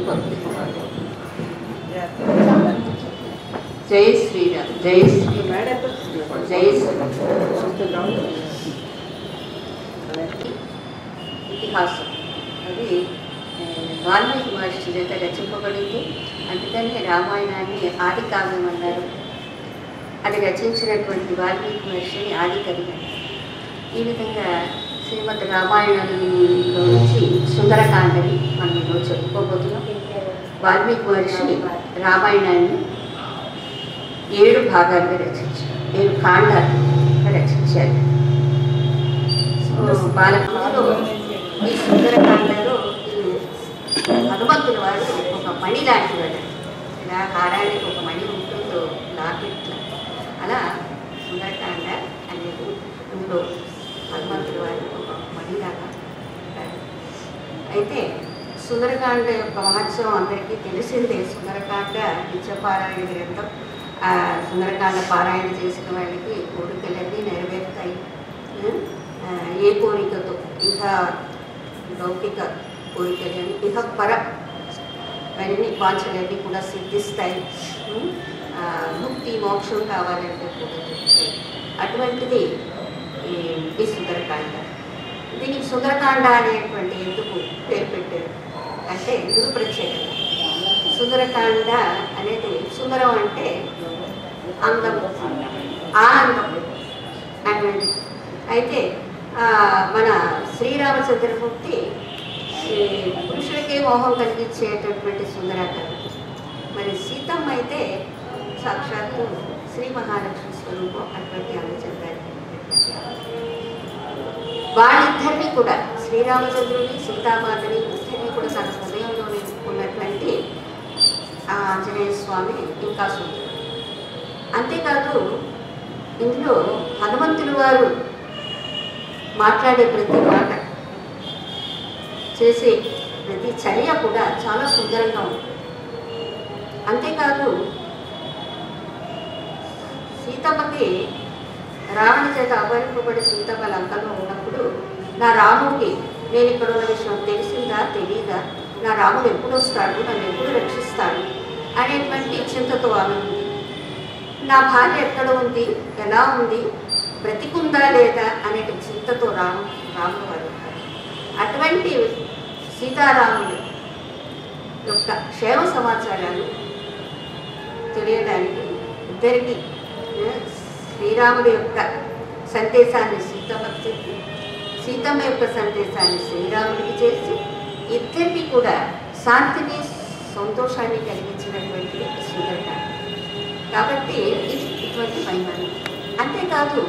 జై శ్రీరామ్. జై శ్రీరామ్. జై శ్రీరామ్. ఇతిహాసం అది వాల్మీకి మహర్షి చేత రచింపబడింది. అందుకని రామాయణాన్ని ఆది కావ్యం అన్నారు. అది రచించినటువంటి వాల్మీకి మహర్షిని ఆది కవి అన్నారు. ఈ విధంగా శ్రీమద్ రామాయణంలో నుంచి సుందరకాండని మనం ఈరోజు చెప్పుకోబోతున్నాం. వాల్మీకి మహర్షి రామాయణాన్ని 7 భాగాలుగా రచించారు, 7 కాండాలుగా రచించారు. బాలకుడు ఈ సుందరకాండలో హనుమంతుల వారు ఒక మణి లాంటి వాడు. ఇలా హారానికి ఒక మణి ఉంటుందో లాకెట్లా, అలా సుందరకాండ అనేది ఇందులో హనుమంతుల వారు ఒక మణిలాగా ఉంటారు. అయితే సుందరకాండ యొక్క మహత్యం అందరికీ తెలిసిందే. సుందరకాండ నిత్యపారాయణ గ్రంథం. సుందరకాండ పారాయణ చేసిన వాళ్ళకి కోరికలన్నీ నెరవేరుతాయి. ఏ కోరికతో, ఇంకా లౌకిక కోరికలని, ఇహ పర అవన్నీ వాంఛలన్నీ కూడా సిద్ధిస్తాయి. ముక్తి మోక్షం కావాలంటే కూడా దొరుకుతాయి. అటువంటిది ఈ సుందరకాండ. దీనికి సుందరకాండ అనేటువంటి ఎందుకు పేరు పెట్టారు అంటే ఎందుకు ప్రత్యేకత. సుందరకాండ అనేది సుందరం అంటే అందం, ఆనందం అటువంటి. అయితే మన శ్రీరామచంద్రమూర్తి పురుషులకే మోహం కలిగించేటటువంటి సుందరకాండ. మరి సీతమ్మ అయితే సాక్షాత్తు శ్రీ మహాలక్ష్మి స్వరూపం అటువంటి అందచందాన్ని. వాళ్ళిద్దరినీ కూడా శ్రీరామచంద్రుని సీతామాతని ఇద్దరినీ కూడా తన హృదయంలోనే ఉన్నటువంటి ఆంజనేయ స్వామి ఇంకా సుందరం. అంతేకాదు ఇందులో హనుమంతుల వారు మాట్లాడే ప్రతి మాట, చేసే ప్రతి చర్య కూడా చాలా సుందరంగా ఉంటుంది. అంతేకాదు సీతమ్మకి రావణ చేత అపహరింపబడి సీతమ్మ లంకలో ఉన్నప్పుడు నా రాముడికి నేను ఇక్కడ ఉన్న విషయం తెలిసిందా తెలియదా, నా రాముడు ఎప్పుడు వస్తాడు, నన్ను ఎప్పుడు రక్షిస్తాడు అనేటువంటి చింతతో ఆమె ఉంది. నా భార్య ఎక్కడ ఉంది, ఎలా ఉంది, బ్రతికుందా లేదా అనే చింతతో రాముడు వారు ఉంటారు. అటువంటి సీతారాముడు యొక్క క్షేమ సమాచారాలు తెలియడానికి ఇద్దరికి శ్రీరాముడి యొక్క సందేశాన్ని సీతమ్మకి చెప్పి, సీతమ్మ యొక్క సందేశాన్ని శ్రీరాముడికి చేసి ఇద్దరికి కూడా శాంతిని సంతోషాన్ని కలిగించినటువంటిది సుందరకాండ. కాబట్టి ఇది ఇటువంటి మహిమని. అంతేకాదు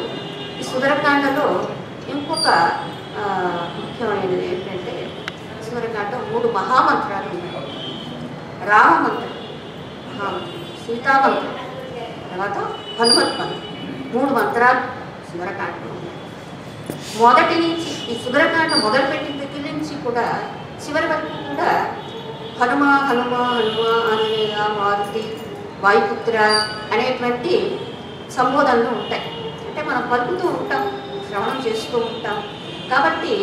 ఈ సుందరకాండలో ఇంకొక ముఖ్యమైనది ఏంటంటే సుందరకాండ 3 మహామంత్రాలు ఉన్నాయి. రామమంత్రం, మహామంత్రం, సీతామంత్రం, తర్వాత హనుమత్ మంత్రం. 3 మంత్రాలు సుందరకాండలో ఉన్నాయి. మొదటి నుంచి ఈ సుందరకాండ మొదలుపెట్టిన దగ్గర నుంచి కూడా చివరి వరకు కూడా హనుమ హనుమ హనుమ ఆంజనేయ మారుతి వాయుపుత్ర అనేటువంటి సంబోధనలు ఉంటాయి. అంటే మనం పలుకుతూ ఉంటాం, శ్రవణం చేస్తూ ఉంటాం. కాబట్టి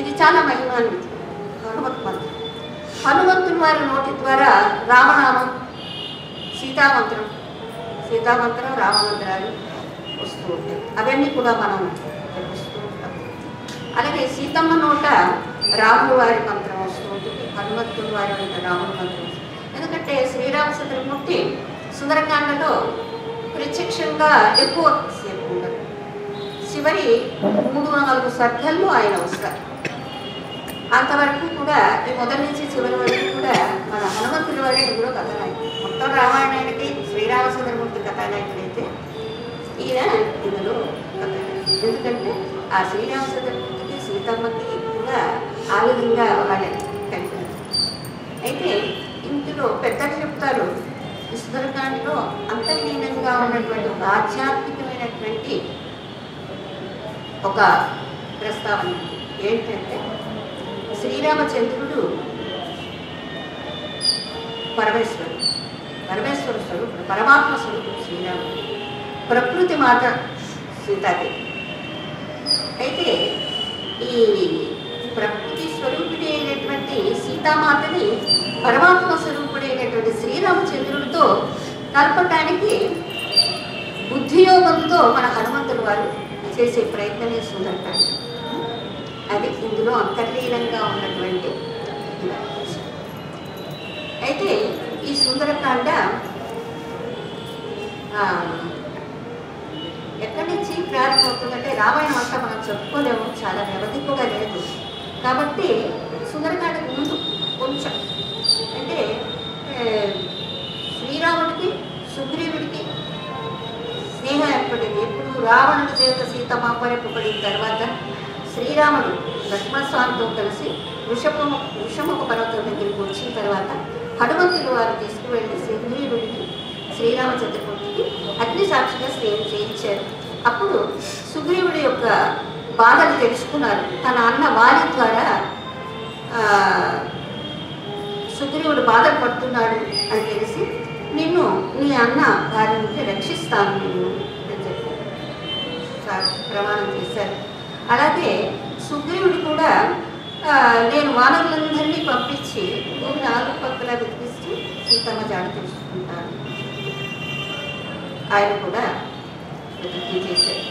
ఇది చాలా మహిమాన్వితం. హనుమత్ మంత్రం, హనుమంతుల వారి నోటి ద్వారా రామనామం, సీతామంత్రం, రామమంత్రాలు వస్తూ ఉంటాయి. అవన్నీ కూడా మనం జపిస్తూ ఉంటాం. అలాగే సీతమ్మ నోట రాముడు వారి మంత్రం వస్తూ ఉంటుంది, హనుమంతుల వారి నోట రాముడు మంత్రం. ఎందుకంటే శ్రీరామచంద్రమూర్తి సుందరకాండలో ప్రత్యక్షంగా ఎక్కువ సేపు ఉండదు. చివరి 3-4 సర్గల్లో ఆయన వస్తారు. అంతవరకు కూడా ఈ మొదటి నుంచి చివరి వరకు కూడా మన హనుమంతుల వారే ఇందులో కథానాయకుడు. మొత్తం రామాయణానికి శ్రీరామచంద్రమూర్తి కథానాయకుడైతే ఈయన ఇందులో కథానాయకుడు. ఎందుకంటే ఆ శ్రీరామచంద్రమూర్తికి సీతమ్మకి కూడా ఆ విధంగా వాళ్ళని కలిపారు. అయితే ఇందులో పెద్దలు చెప్తారు, ఈ సుందరకాండలో అంతర్లీనంగా ఉన్నటువంటి ఒక ఆధ్యాత్మికమైనటువంటి ఒక ప్రస్తావన ఏంటంటే శ్రీరామచంద్రుడు పరమేశ్వర స్వరూపుడు, పరమాత్మ స్వరూపుడు శ్రీరాముడు, ప్రకృతి మాత సీతాదేవి. అయితే ఈ ప్రకృతి స్వరూపిణి అయినటువంటి సీతామాతని పరమాత్మ స్వరూపుడైనటువంటి శ్రీరామచంద్రుడితో కలపటానికి బుద్ధియోగంతో మన హనుమంతుడు వారు చేసే ప్రయత్నమే సుందరకాండ. అది ఇందులో అంతర్లీనంగా ఉన్నటువంటి. అయితే ఈ సుందరకాండ ఎక్కడి నుంచి ప్రారంభమవుతుందంటే రామాయణం అంతా మనం చెప్పుకోలేము, చాలా వ్యవధి కూడా లేదు. కాబట్టి సుందరకాండకు ముందు కొంచెం అంటే శ్రీరాముడికి సుగ్రీవుడికి స్నేహం ఏర్పడింది. ఎప్పుడు రావణుడి చేత సీతమ్మ అపహరింపబడిన తర్వాత శ్రీరాముడు లక్ష్మణస్వామితో కలిసి వృషముఖ పర్వతం దగ్గరికి వచ్చిన తర్వాత హనుమంతుడు వారు తీసుకువెళ్ళి సుగ్రీవుడికి శ్రీరామచంద్రమూర్తికి అగ్ని సాక్షిగా స్నేహం చేయించారు. అప్పుడు సుగ్రీవుడి యొక్క బాధలు తెలుసుకున్నారు. తన అన్న వాలి ద్వారా సుగ్రీవుడు బాధలు పడుతున్నాడు అని తెలిసి నిన్ను నీ అన్న వారి నుంచి రక్షిస్తాను నేను అని చెప్పి ప్రమాణం చేశారు. అలాగే సుగ్రీవుడు కూడా నేను వానరులందరినీ పంపించి భూమి 4 పక్కలా వెతికిస్తూ సీతమ్మ జాడ తెలుసుకుంటాను ఆయన కూడా ప్రతిజ్ఞ చేశారు.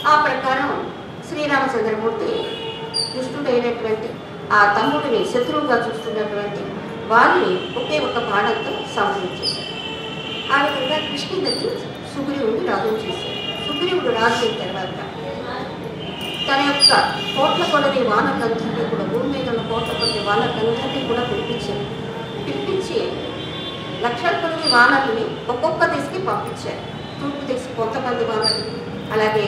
ఆ ప్రకారం శ్రీరామచంద్రమూర్తి దుష్టుడైనటువంటి ఆ తమ్ముడిని శత్రువుగా చూస్తున్నటువంటి వాళ్ళని ఒకే ఒక బాణంతో సంహరించేశారు. ఆ విధంగా కృష్ణుడికి సుగ్రీవుడిని రాజు చేశారు. సుగ్రీవుడు రాజు అయిన తర్వాత తన యొక్క కోట్ల కొలది వానరులందరినీ కూడా భూమి మీద ఉన్న కోట్ల కొలది వానరులందరినీ కూడా పిలిపించి లక్షల కొలది వానరుని ఒక్కొక్క దిశకి పంపించారు. తూర్పు దిశకి కొంతమంది వానరులు, అలాగే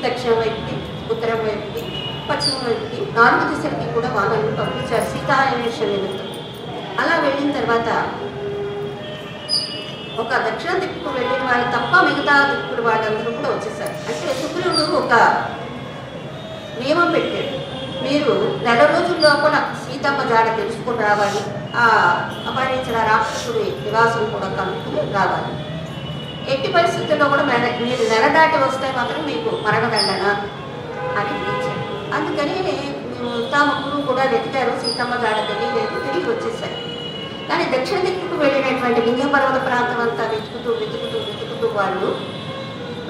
దక్షిణ వైపుకి, ఉత్తరం వైపుకి, పశ్చిమ వైపుకి 4 దిశలకి కూడా వానరులు పంపించారు సీతాన్వేషణ నిమిత్తం. అలా వెళ్ళిన తర్వాత ఒక దక్షిణ దిక్కుకు వెళ్ళిన వాళ్ళు తప్ప మిగతా దిక్కులు వాళ్ళందరూ కూడా వచ్చేసారు. అంటే సుగ్రీవుడు ఒక నియమం పెట్టాడు, మీరు 1 రోజుల లోపల సీతమ్మ జాడ తెలుసుకుని రావాలి, ఆ అపహరించిన రాక్షసుడి నివాసం కూడా కనుక్కుని రావాలి. ఎట్టి పరిస్థితుల్లో కూడా మీరు నెల దాటి వస్తే మాత్రం మీకు మరణదండన అని ఇచ్చారు. అందుకని ముగ్గురు కూడా వెతికారు, సీతమ్మ జాడ తెలియలేదు, తిరిగి వచ్చేసారు. కానీ దక్షిణ దిక్కుకు వెళ్ళినటువంటి వింధ్య పర్వత ప్రాంతం అంతా వెతుకుతూ వాళ్ళు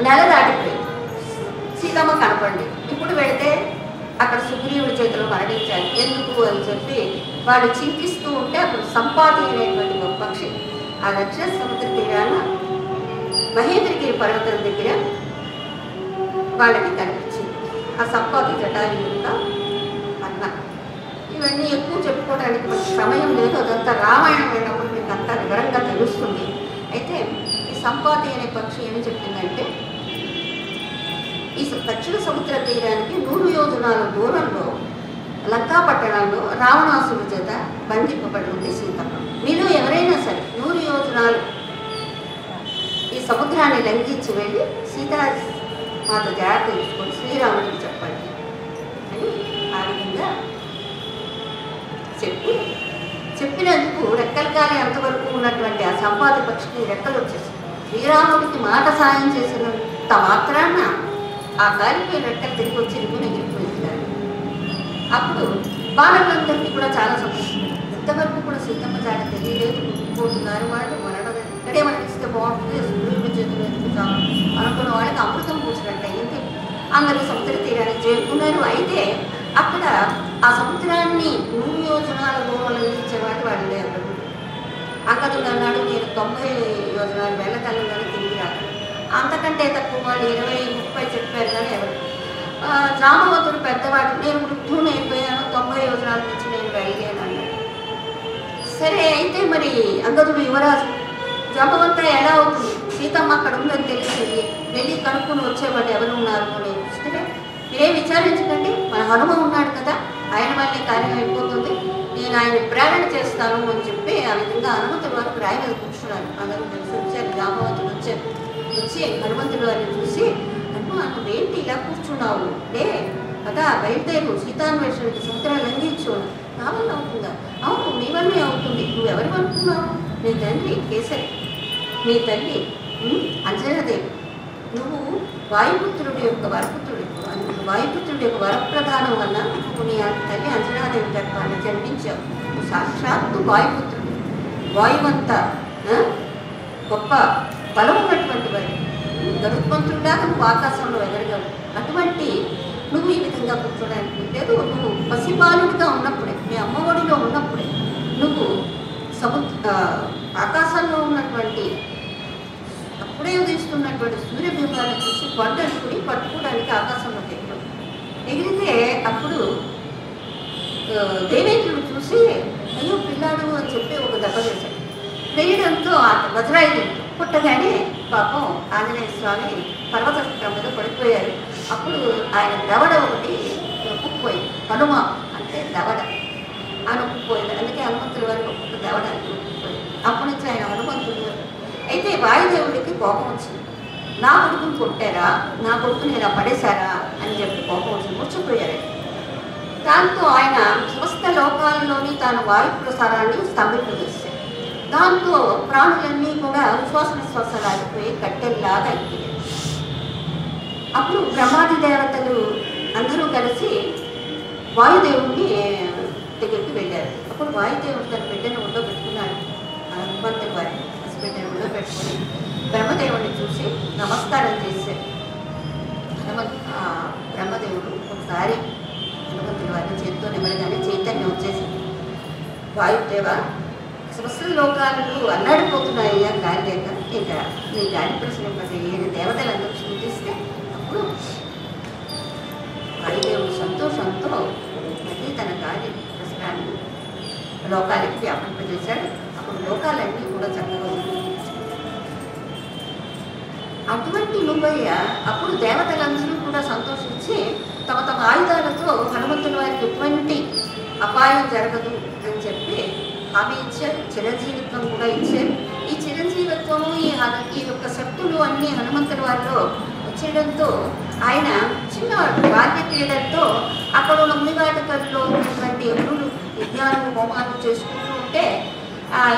నెల దాటిపోయింది. సీతమ్మ కనపండి, ఇప్పుడు వెళితే అక్కడ సుగ్రీవుడి చేతిలో మరణించాలి ఎందుకు అని చెప్పి వాళ్ళు చింతిస్తూ ఉంటే అప్పుడు సంపాతి అనేటువంటి ఒక పక్షి ఆ దక్షిణ సముద్ర తీరాన మహేంద్రగిరి పర్వతం దగ్గర వాళ్ళకి కనిపించింది. ఆ సంపాతి జటాయు యొక్క అన్న. ఇవన్నీ ఎక్కువ చెప్పుకోవడానికి మనకు సమయం లేదు, అదంతా రామాయణం అయినప్పుడు మీకు అంతా వివరంగా తెలుస్తుంది. అయితే ఈ సంపాతి అనే పక్షి ఏమి చెప్పిందంటే ఈ దక్షిణ సముద్ర తీరానికి 100 యోజనాల దూరంలో లంకా పట్టణంలో రావణాసుడి చేత బంధింపబడి ఉంది సీతమ్మ. మీలో ఎవరైనా సరే 100 యోజనాలు ఈ సముద్రాన్ని లంఘించి వెళ్ళి సీతామాత జాగ్రత్త తీసుకొని శ్రీరాముడికి చెప్పండి అని ఆ విధంగా చెప్పినందుకు రెక్కలు కాలి అంతవరకు ఉన్నటువంటి ఆ సంపాద పక్షికి రెక్కలు వచ్చేసాయి. శ్రీరాముడికి మాట సాయం చేసినంత మాత్రాన ఆ కాలిపోయిన రెక్కలు తిరిగి వచ్చి ఎగిరిపోయింది. అప్పుడు బాలలందరికీ కూడా చాలా సంతోషం. ఇంతవరకు కూడా సీతమ్మ జాడ తెలియలేదు, పోతున్నారు వాళ్ళు మరణం ఇక్కడే మనకి ఇస్తే బాగుంటుంది, సూర్యుడి చేతులు ఎదుగుతాము అనుకున్న వాళ్ళకి అమృతం పూసినట్టు అయింది. అందరూ సముద్ర తీరానికి చేరుకున్నారు. అయితే అక్కడ ఆ సముద్రాన్ని 100 యోజనాల దూరంలో ఇచ్చేవాడు వాళ్ళు లేరు. అంగదుడు అన్నాడు, నేను 90 యోజనాలు వెళ్ళగలను తిరిగి రాదు. అంతకంటే తక్కువ వాళ్ళు 20-30 చెప్పారు. కానీ ఎవరు జామవతుడు పెద్దవాడు, నేను వృద్ధుని అయిపోయాను, 90 యోజనాల నుంచి నేను వెళ్ళలేను అన్నాడు. సరే అయితే మరి అంగదుడు యువరాజు, జామవంత ఎలా అవుతుంది, సీతమ్మ అక్కడ ఉందని తెలిసింది, వెళ్ళి కనుక్కొని వచ్చేవాడు ఎవరు ఉన్నారు అని చూస్తే మీరేం విచారించకండి, మన హనుమ ఉన్నాడు కదా, ఆయన వల్లే కార్యం అయిపోతుంది, నేను ఆయన ప్రేరణ చేస్తాను అని చెప్పి ఆ విధంగా హనుమంతుడు వారికి రాయి మీద కూర్చున్నారు. అందరూ తెలిసి వచ్చారు, జామవంతుడు వచ్చి హనుమంతుడు వారిని చూసి, నువ్వేంటి ఇలా కూర్చున్నావు, లే కదా బయలుదేరు, సీతాన్వేషణకి సముద్రాలు లంఘించు. నా వల్ల అవుతుందా? అవును, నీ వల్లే అవుతుంది. నువ్వెవరు అనుకున్నావు? నీ తండ్రి కేసరి, నీ తల్లి అంజనాదేవి, నువ్వు వాయుపుత్రుడి యొక్క వరపుత్రుడు, వాయుపుత్రుడి యొక్క వరప్రధానం వల్ల నువ్వు నీ తల్లి అంజనాదేవి గర్భాన్ని జన్మించావు. నువ్వు సాక్షాత్తు వాయుపుత్రుడు. వాయువంతా గొప్ప బలం ఉన్నటువంటి వాడు, గరుత్మంతుడిలాగా నువ్వు ఆకాశంలో ఎగరగలవు. అటువంటి నువ్వు ఈ విధంగా కూర్చోడానికి లేదు. నువ్వు పసిబాలుడిగా ఉన్నప్పుడే, మీ అమ్మఒడిలో ఉన్నప్పుడే నువ్వు ఆకాశంలో ఉన్నటువంటి అప్పుడే ఉదయిస్తున్నటువంటి సూర్యబింబాన్ని చూసి కొండనుకుని పట్టుకోవడానికి ఆకాశంలోకి ఎగిరితే అప్పుడు దేవేంద్రుడు చూసి అయ్యో పిల్లాడు అని చెప్పి ఒక దెబ్బ వేశాడు. వేయడంతో వజ్రాయుధం పుట్టగానే పాపం ఆంజనేయ స్వామి పర్వత మీద పడిపోయారు. అప్పుడు ఆయన దవడ ఒకటి నొక్కుపోయింది. హనుమ అంటే దవడ ఆ నొక్కుపోయింది. అందుకే హనుమంతుల వారికి ఒక్కొక్క దవడ నొక్కుపోయింది. అప్పటి నుంచి ఆయన హనుమంతుడు. అయితే వాయుదేవుడికి కోపం వచ్చింది. నా కొడుకుని కొట్టారా, నా కొడుకుని ఇలా పడేశారా అని చెప్పి కోపం వచ్చింది. ముచ్చిపోయారు. దాంతో ఆయన సమస్త లోకాలలోని తాను వాయు ప్రసారాన్ని స్తంభింపజేశారు. దాంతో ప్రాణులన్నీ కూడా శ్వాసనిశ్వాసాలు ఆగిపోయి కట్టెల్లాగా అయిపోయాయి. అప్పుడు బ్రహ్మాది దేవతలు అందరూ కలిసి వాయుదేవుడిని దగ్గరికి వెళ్ళారు. అప్పుడు వాయుదేవుడు తన బిడ్డను ఒళ్ళో పెట్టుకున్నాడు. హనుమంతుడి వారి బిడ్డను ఒళ్ళో పెట్టుకుని బ్రహ్మదేవుడిని చూసి నమస్కారం చేశారు. బ్రహ్మదేవుడు ఒకసారి హనుమంతుడి వారిని చేతితో నిమ్మడిగానే చైతన్యం వచ్చేసింది. వాయుదేవ సమస్త లోకాలు అల్లాడిపోతున్నాయ్యా గాలి లేక, ఇంకా నీ గాలి ప్రశ్నింపజేయని దేవతలందరూ సూచిస్తే అప్పుడు వాయుదేవుడు సంతోషంతో మళ్ళీ తన గాలి ప్రశ్నాన్ని లోకాలకి వ్యాపింపజేశాడు. అప్పుడు లోకాలన్నీ కూడా చక్కగా ఉన్నాయి. అటువంటి నువ్వయ్య అప్పుడు దేవతలందరూ కూడా సంతోషించి తమ తమ ఆయుధాలతో హనుమంతుల వారికి ఎటువంటి అపాయం జరగదు అని చెప్పి హామీ ఇచ్చారు. చిరంజీవిత్వం కూడా ఇచ్చారు. ఈ చిరంజీవిత్వము ఈ యొక్క శక్తులు అన్నీ హనుమంతుల వారిలో వచ్చేయడంతో ఆయన చిన్నవాడు బాల్య క్రీడలతో అక్కడ ఉన్న మునివాటకల్లో ఉన్నటువంటి అమరులు యజ్ఞాలను హోమాలు చేసుకుంటూ ఉంటే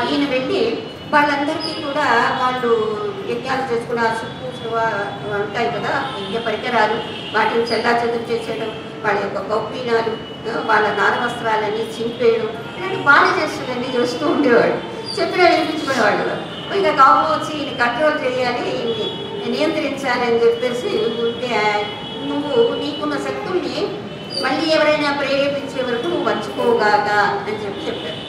ఈయన వెళ్ళి వాళ్ళందరికీ కూడా వాళ్ళు యజ్ఞాలు చేసుకున్న చుట్టూ ఉంటాయి కదా యజ్ఞ పరికరాలు, వాటిని చెల్లా చెదురు చేసేయడం, వాళ్ళ యొక్క గౌపీనాలు, వాళ్ళ నారవస్త్రాలన్నీ చింపేయడం, ఇలాంటి బాగా చేస్తుందని చేస్తూ ఉండేవాడు. చెప్పినా వినిపించుకునేవాడు. ఇంకా కోపం వచ్చి ఈయన కంట్రోల్ చేయాలి, ఈయన్ని నియంత్రించాలి అని చెప్పేసి ఉంటే నువ్వు నీకున్న శక్తుల్ని మళ్ళీ ఎవరైనా ప్రేరేపించే వరకు నువ్వు వంచుకోగాక అని చెప్పారు.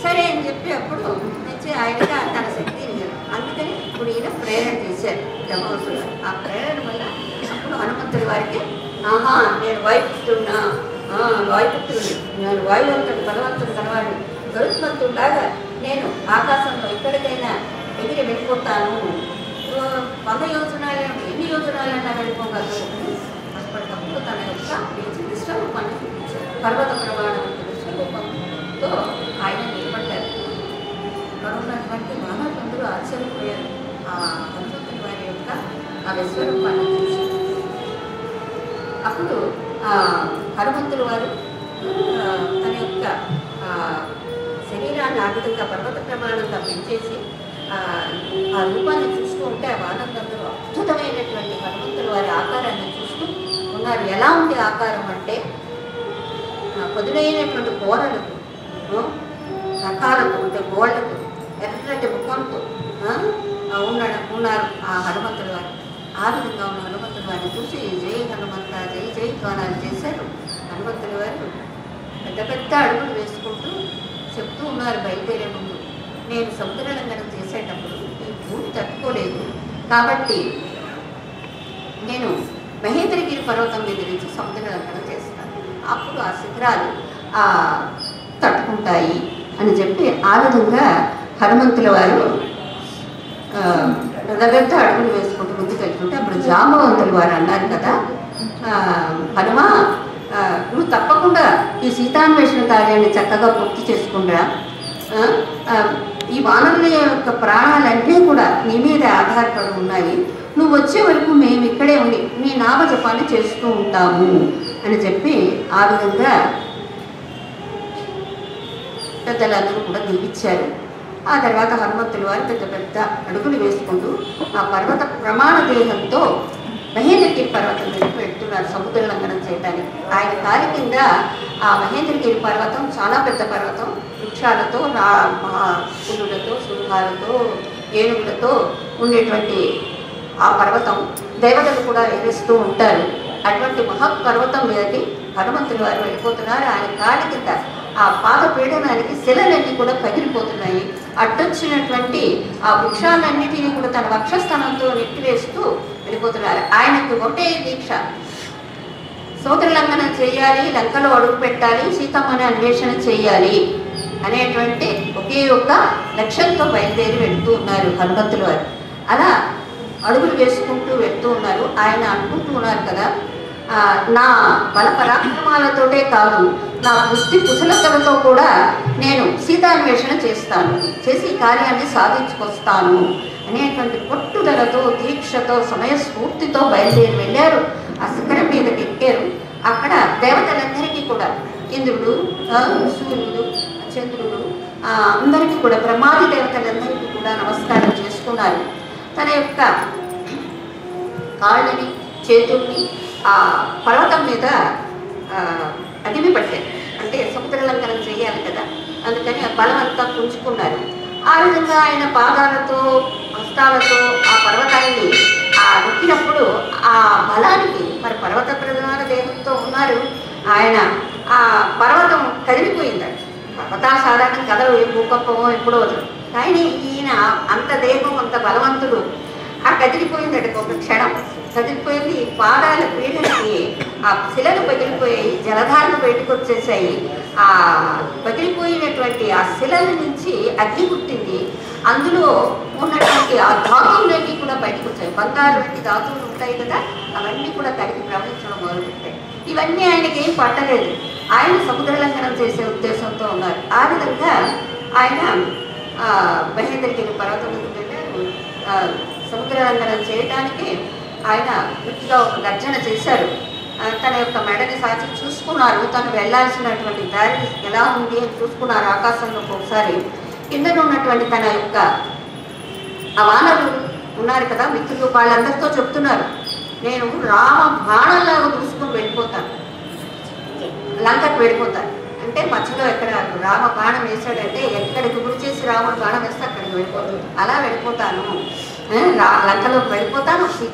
సరే అని చెప్పి అప్పుడు నుంచి ఆయనగా తన శక్తిని అందుకని ఇప్పుడు ఈయన ప్రేరణ చేశారు బ్రహ్మవంతుడు. ఆ ప్రేరణ వల్ల అప్పుడు హనుమంతుడి వారికి ఆహా నేను వాయుపుత్రున్నా, వాయుపుత్రుడు, నేను వాయువంతుడు బలవంతుడు కలవాడిని, గరుత్మంతుడిలాగా నేను ఆకాశంలో ఎక్కడికైనా ఎగిరి వెళ్ళిపోతాను, 100 యోజనాలను ఎన్ని యోజనాలన్నా వెళ్ళిపోగలరు అని అప్పటికప్పుడు తన యొక్క విశ్వరూపాన్ని చూపించారు. పర్వత ప్రమాణం విశ్వరూపంతో ఆయన నిలబడ్డారు. అక్కడ ఉన్నటువంటి మానవులందరూ ఆశ్చర్యపోయారు ఆ హనుమంతుడి వారి యొక్క ఆ విశ్వరూపాన్ని చూసి. అప్పుడు హనుమంతుల వారు తన యొక్క శరీరాన్ని ఆ విధంగా పర్వత ప్రమాణంగా పెంచేసి ఆ రూపాన్ని చూస్తూ ఉంటే ఆ వానందరూ అద్భుతమైనటువంటి హనుమంతుల వారి ఆకారాన్ని చూస్తూ ఉన్నారు. ఎలా ఉంది ఆకారం అంటే పదునైనటువంటి కూరలకు, రకాలకు, అంటే గోళ్లకు, ఎర్రటి ముఖంతో ఉన్నారు ఆ హనుమంతుల వారు. ఆ విధంగా ఉన్న హనుమంతుల వారిని చూసి జై హనుమంత జై జై ధ్వానాలు చేశారు. హనుమంతుల వారు పెద్ద పెద్ద అడుగులు వేసుకుంటూ చెప్తూ ఉన్నారు బయలుదేరే ముందు, నేను సముద్ర లంఘనం చేసేటప్పుడు ఈ భూమి తట్టుకోలేదు కాబట్టి నేను మహేంద్రగిరి పర్వతం మీద నుంచి సముద్ర లంఘనం చేస్తాను, అప్పుడు ఆ శిఖరాలు తట్టుకుంటాయి అని చెప్పి ఆ విధంగా హనుమంతుల వారు పెద్ద అడుగులు వేసుకుంటూ ముందుకు వెళ్తుంటే అప్పుడు జాంబవంతుల వారు అన్నారు కదా, హనుమా నువ్వు తప్పకుండా ఈ సీతాన్వేషణ కార్యాన్ని చక్కగా పూర్తి చేసుకుంటా, ఈ వానరుల యొక్క ప్రాణాలన్నీ కూడా నీ మీద ఆధారపడి ఉన్నాయి, నువ్వు వచ్చే వరకు మేము ఇక్కడే ఉండి నీ నామజపాన్ని చేస్తూ ఉంటాము అని చెప్పి ఆ విధంగా పెద్దలందరూ కూడా దీవించారు. ఆ తర్వాత హనుమంతుల వారు పెద్ద పెద్ద అడుగులు వేసుకుంటూ ఆ పర్వత ప్రమాణ దేహంతో మహేంద్రగిరి పర్వతం మీదకి వెళ్తున్నారు సముద్ర లంఘనం చేయడానికి. ఆయన కాలి కింద ఆ మహేంద్రగిరి పర్వతం చాలా పెద్ద పర్వతం, వృక్షాలతో పులులతో సింహాలతో ఏనుగులతో ఉండేటువంటి ఆ పర్వతం దేవతలు కూడా విహరిస్తూ ఉంటారు. అటువంటి మహాపర్వతం మీదకి హనుమంతులు వారు వెళ్ళిపోతున్నారు. ఆయన కాలి కింద ఆ పాద పీడనానికి శిలలన్నీ కూడా పగిలిపోతున్నాయి. అడ్డొచ్చినటువంటి ఆ వృక్షాలన్నిటినీ కూడా తన వక్షస్థానంతో నెట్టివేస్తూ వెళ్ళిపోతున్నారు. ఆయనకు ఒకటే దీక్ష, సోదరులంఘనం చేయాలి, లంకలో అడుగు పెట్టాలి, సీతమ్మని అన్వేషణ చేయాలి అనేటువంటి ఒకే ఒక్క లక్ష్యంతో బయలుదేరి వెళ్తూ ఉన్నారు హనుమంతులు వారు. అలా అడుగులు వేసుకుంటూ వెళ్తూ ఉన్నారు. ఆయన అనుకుంటూ ఉన్నారు కదా, నా బల పరాక్రమాలతోటే కాదు, నా బుద్ధి కుశలతలతో కూడా నేను సీతాన్వేషణ చేసి కార్యాన్ని సాధించుకొస్తాను అనేటువంటి పట్టుదలతో, దీక్షతో, సమయస్ఫూర్తితో బయలుదేరి వెళ్ళారు. ఆ శిఖరం మీదకి ఎక్కారు. అక్కడ దేవతలందరికీ కూడా ఇంద్రుడు, సూర్యుడు, చంద్రుడు అందరికీ కూడా బ్రహ్మాది దేవతలందరికీ కూడా నమస్కారం చేసుకున్నారు. తన యొక్క కాళ్ళని, చేతుల్ని ఆ పర్వతం మీద అదిమి పట్టారు. అంటే సముద్ర లంఘనం చేయాలి కదా, అందుకని ఆ బలం అంతా పుంజుకున్నారు. ఆ విధంగా ఆయన పాదాలతో, హస్తాలతో ఆ పర్వతాన్ని నొక్కినప్పుడు ఆ బలానికి, మరి పర్వత ప్రధాన దేహంతో ఉన్నారు ఆయన, ఆ పర్వతం కదిలిపోయిందండి. పర్వతాలు సాధారణ కథలు, ఏ భూకంపమో ఎప్పుడో కానీ ఈయన అంత దేహం, అంత బలవంతుడు. ఆ కదిలిపోయిందట, ఒక క్షణం కదిలిపోయింది. పాదాల పీడలకి ఆ శిలలు పగిలిపోయాయి, జలధారలు బయటకు వచ్చేసాయి. ఆ పగిలిపోయినటువంటి ఆ శిలల నుంచి అగ్ని పుట్టింది. అందులో ఉన్నటువంటి ఆ ధాతువులన్నీ కూడా బయటకు వచ్చాయి. బంగారు వంటి ధాతువులు ఉంటాయి కదా, అవన్నీ కూడా కడిగి ప్రవహించడం మొదలుపెట్టాయి. ఇవన్నీ ఆయనకి ఏం పట్టలేదు. ఆయన సముద్ర లంఘనం చేసే ఉద్దేశంతో ఉన్నారు. ఆ విధంగా ఆయన మహేంద్రగిరి పర్వతం మీదకి వెళ్ళారు. సముద్ర లంఘనం చేయడానికి ఆయన గట్టిగా ఒక గర్జన చేశారు. తన యొక్క మెడని సాచి చూసుకున్నారు. తను వెళ్లాల్సినటువంటి దారి ఎలా ఉంది అని చూసుకున్నారు. ఆకాశంలో ఒకసారి కిందన ఉన్నటువంటి తన యొక్క ఆ వానరులు ఉన్నారు కదా మిత్రులు, వాళ్ళందరితో చెప్తున్నారు, నేను రామ బాణంలాగా దూసుకొని వెళ్ళిపోతాను, లంకకు వెళ్ళిపోతాను. అంటే మధ్యలో ఎక్కడ రామ బాణం వేశాడంటే ఎక్కడికి గురి చేసి రాముడు బాణం వేస్తే అక్కడికి వెళ్ళిపోతుంది. అలా వెళ్ళిపోతాను, లంకలోకి వెళ్ళిపోతాను.